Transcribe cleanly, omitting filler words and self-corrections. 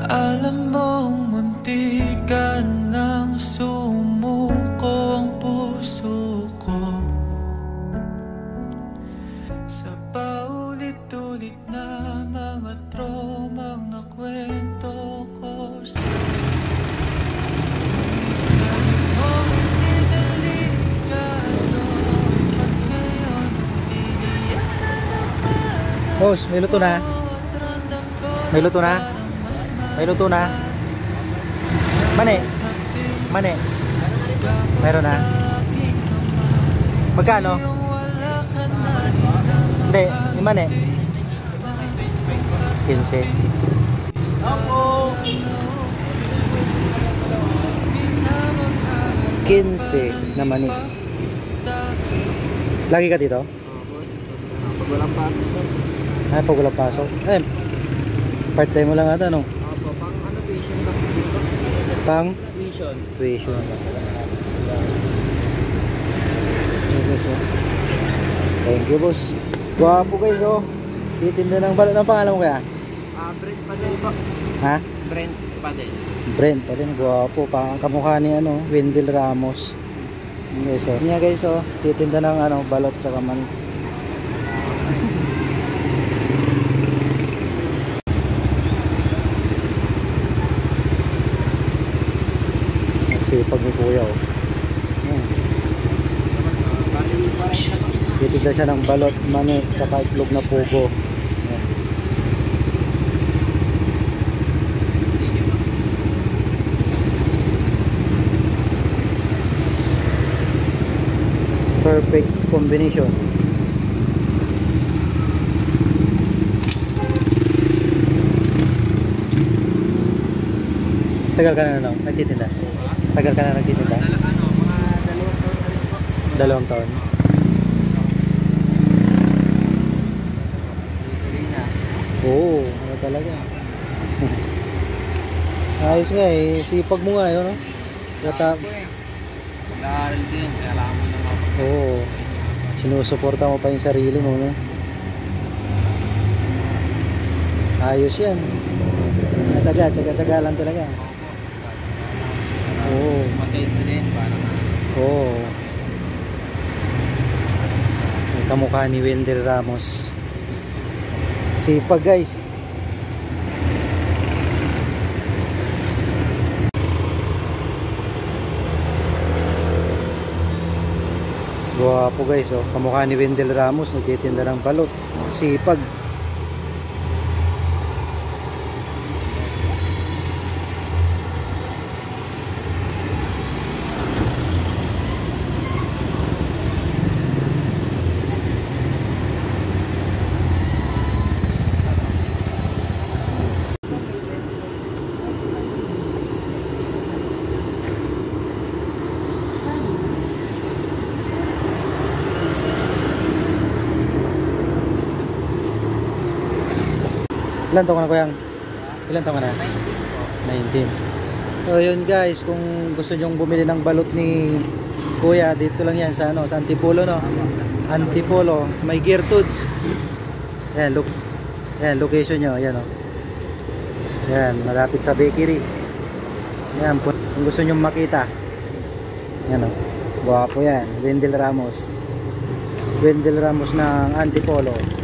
Alam mong muntikan nang sumuko ang puso ko sa paulit-ulit na mga tromang nakwento ko sa'yo. Ngunit sabi mo hindi delikado, ba't ngayon iniyanan naman? Boss, may luto na. May luto na. May luto na. Mani. Mani. Meron na. Magkano? Hindi, yung mani. 15. Ako. 15 na mani. Lagi ka dito? Pag walang pasok. Ay, pag walang pasok. Eh, part time mo lang ata, no? Opo, pang ano, tuition lang dito. Pang? Tuition. Tuition. Yes, oh. Thank you, boss. Guwapo guys, oh. Titinda ng balot. Anong pangalan mo kaya? Brent Padel po. Ha? Brent Padel. Brent, pati na guwapo. Ang kamukha ni ano, Wendell Ramos. Yes, oh. Yan guys, oh. Titinda ng ano, balot tsaka mani. Sipag ni kuya, oh. Yan. Titinda siya ng balot, mani, tsaka itlog na pugo. Yan. Perfect combination. Tagal ka na nagtitinda? Tagal ka na nagtitinda? Mga 2 taon na rin po. 2 taon. Oo, ano talaga. Ayos nga eh, sipag mo nga yun, no? Kata... Nag-aaral din, kaya alam mo naman. Oo, sinusuporta mo pa yung sarili mo, no? Ayos yan. Tsaga lang talaga. Oo. Masenso din, parang Oo. May kamukha ni Wendell Ramos. Sipag guys. Guwapo guys, oh. Kamukha ni Wendell Ramos, nagtitinda ng balot. Sipag. Ilan taon ka na kuyang? Ilan taon ka na? 19. So yun guys, kung gusto nyong bumili ng balot ni kuya, dito lang yan sa, ano, sa Antipolo, no? Antipolo, may Gertrude's. Yan, look. Yan, location nyo, yan, oh. Yan, malapit sa bakery. Yan, kung gusto nyong makita. Yan, oh. Guwapo yan, Wendell Ramos. Wendell Ramos ng Antipolo.